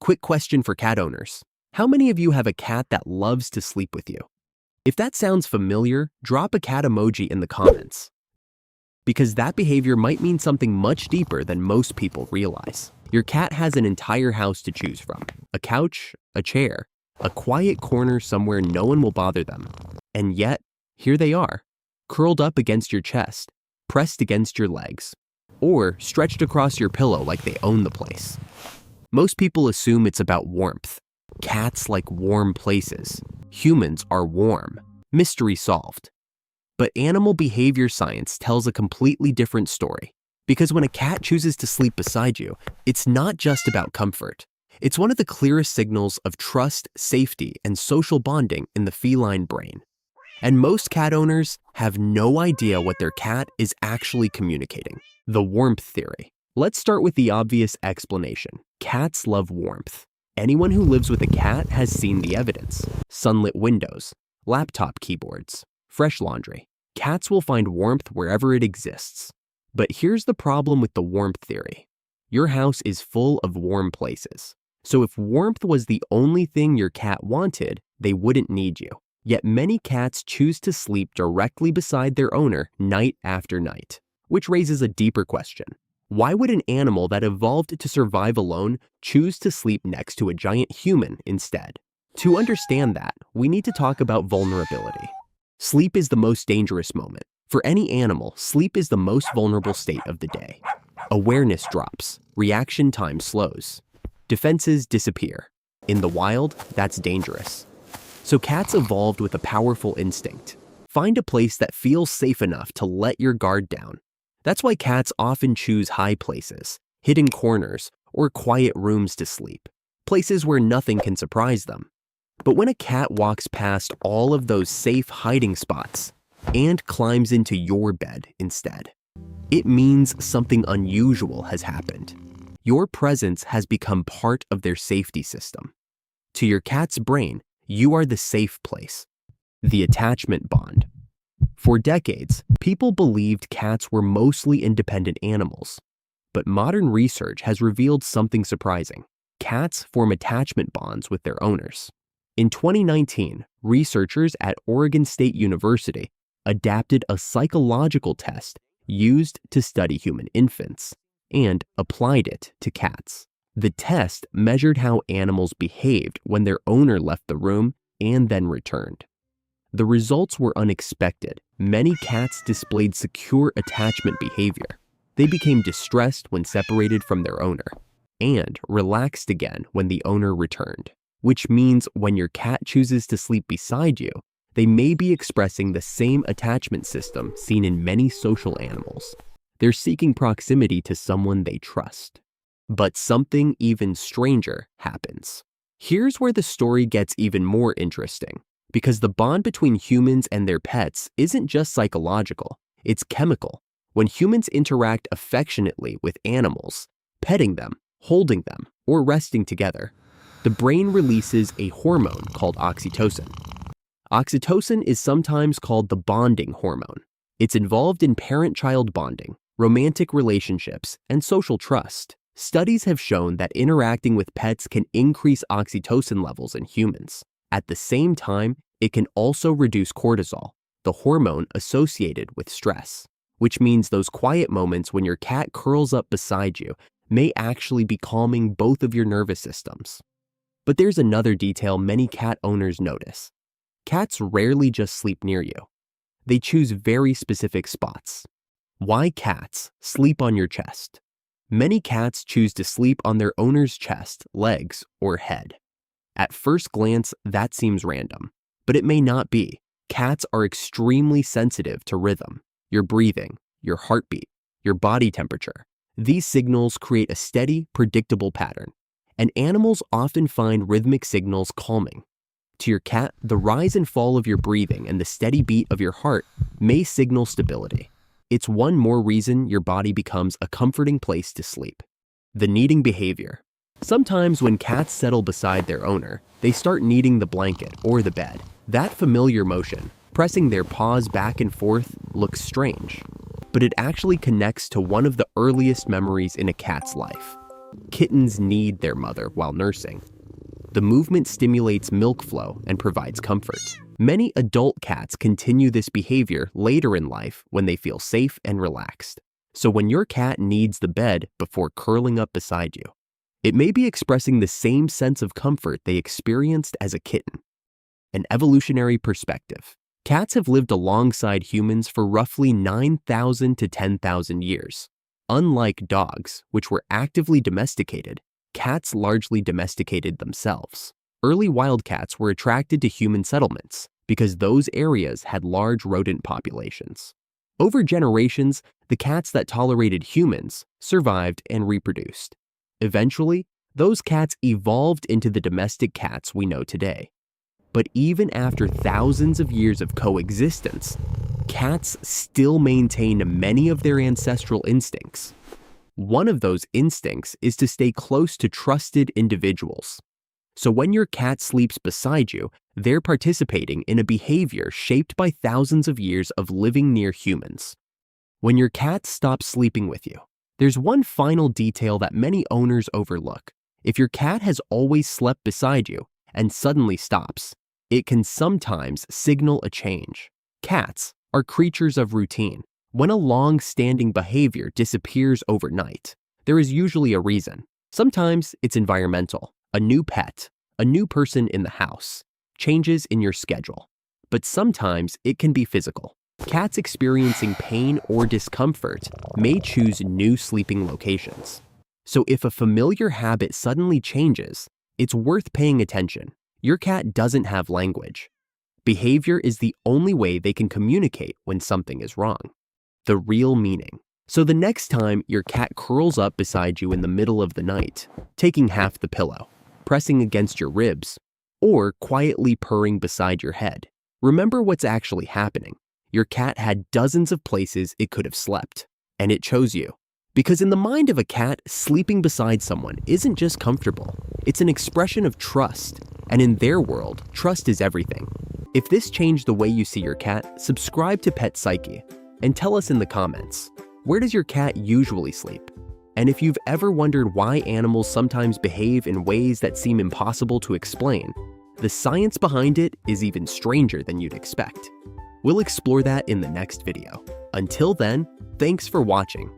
Quick question for cat owners. How many of you have a cat that loves to sleep with you? If that sounds familiar, drop a cat emoji in the comments, because that behavior might mean something much deeper than most people realize. Your cat has an entire house to choose from. A couch, a chair, a quiet corner somewhere no one will bother them. And yet, here they are, curled up against your chest, pressed against your legs, or stretched across your pillow like they own the place. Most people assume it's about warmth. Cats like warm places. Humans are warm. Mystery solved. But animal behavior science tells a completely different story. Because when a cat chooses to sleep beside you, it's not just about comfort. It's one of the clearest signals of trust, safety, and social bonding in the feline brain. And most cat owners have no idea what their cat is actually communicating. The warmth theory. Let's start with the obvious explanation. Cats love warmth. Anyone who lives with a cat has seen the evidence. Sunlit windows, laptop keyboards, fresh laundry. Cats will find warmth wherever it exists. But here's the problem with the warmth theory. Your house is full of warm places. So if warmth was the only thing your cat wanted, they wouldn't need you. Yet many cats choose to sleep directly beside their owner night after night, which raises a deeper question. Why would an animal that evolved to survive alone choose to sleep next to a giant human instead? To understand that, we need to talk about vulnerability. Sleep is the most dangerous moment. For any animal, sleep is the most vulnerable state of the day. Awareness drops, reaction time slows, defenses disappear. In the wild, that's dangerous. So cats evolved with a powerful instinct. Find a place that feels safe enough to let your guard down. That's why cats often choose high places, hidden corners, or quiet rooms to sleep, places where nothing can surprise them. But when a cat walks past all of those safe hiding spots and climbs into your bed instead, it means something unusual has happened. Your presence has become part of their safety system. To your cat's brain, you are the safe place, the attachment bond. For decades, people believed cats were mostly independent animals. But modern research has revealed something surprising. Cats form attachment bonds with their owners. In 2019, researchers at Oregon State University adapted a psychological test used to study human infants and applied it to cats. The test measured how animals behaved when their owner left the room and then returned. The results were unexpected. Many cats displayed secure attachment behavior. They became distressed when separated from their owner and relaxed again when the owner returned, which means when your cat chooses to sleep beside you, they may be expressing the same attachment system seen in many social animals. They're seeking proximity to someone they trust. But something even stranger happens. Here's where the story gets even more interesting. Because the bond between humans and their pets isn't just psychological, it's chemical. When humans interact affectionately with animals, petting them, holding them, or resting together, the brain releases a hormone called oxytocin. Oxytocin is sometimes called the bonding hormone. It's involved in parent-child bonding, romantic relationships, and social trust. Studies have shown that interacting with pets can increase oxytocin levels in humans. At the same time, it can also reduce cortisol, the hormone associated with stress, which means those quiet moments when your cat curls up beside you may actually be calming both of your nervous systems. But there's another detail many cat owners notice. Cats rarely just sleep near you. They choose very specific spots. Why cats sleep on your chest? Many cats choose to sleep on their owner's chest, legs, or head. At first glance, that seems random, but it may not be. Cats are extremely sensitive to rhythm, your breathing, your heartbeat, your body temperature. These signals create a steady, predictable pattern, and animals often find rhythmic signals calming. To your cat, the rise and fall of your breathing and the steady beat of your heart may signal stability. It's one more reason your body becomes a comforting place to sleep. The kneading behavior. Sometimes when cats settle beside their owner, they start kneading the blanket or the bed. That familiar motion, pressing their paws back and forth, looks strange, but it actually connects to one of the earliest memories in a cat's life, Kittens need their mother while nursing. The movement stimulates milk flow and provides comfort. Many adult cats continue this behavior later in life when they feel safe and relaxed. So when your cat needs the bed before curling up beside you, it may be expressing the same sense of comfort they experienced as a kitten. An evolutionary perspective. Cats have lived alongside humans for roughly 9,000 to 10,000 years. Unlike dogs, which were actively domesticated, cats largely domesticated themselves. Early wildcats were attracted to human settlements because those areas had large rodent populations. Over generations, the cats that tolerated humans survived and reproduced. Eventually, those cats evolved into the domestic cats we know today. But even after thousands of years of coexistence, cats still maintain many of their ancestral instincts. One of those instincts is to stay close to trusted individuals. So when your cat sleeps beside you, they're participating in a behavior shaped by thousands of years of living near humans. When your cat stops sleeping with you, there's one final detail that many owners overlook. If your cat has always slept beside you and suddenly stops, it can sometimes signal a change. Cats are creatures of routine. When a long-standing behavior disappears overnight, there is usually a reason. Sometimes it's environmental, a new pet, a new person in the house, changes in your schedule. But sometimes it can be physical. Cats experiencing pain or discomfort may choose new sleeping locations. So if a familiar habit suddenly changes, it's worth paying attention. Your cat doesn't have language. Behavior is the only way they can communicate when something is wrong. The real meaning. So the next time your cat curls up beside you in the middle of the night, taking half the pillow, pressing against your ribs, or quietly purring beside your head, remember what's actually happening. Your cat had dozens of places it could have slept, and it chose you. Because in the mind of a cat, sleeping beside someone isn't just comfortable, it's an expression of trust, and in their world, trust is everything. If this changed the way you see your cat, subscribe to Pet Psyche, and tell us in the comments, where does your cat usually sleep? And if you've ever wondered why animals sometimes behave in ways that seem impossible to explain, the science behind it is even stranger than you'd expect. We'll explore that in the next video. Until then, thanks for watching.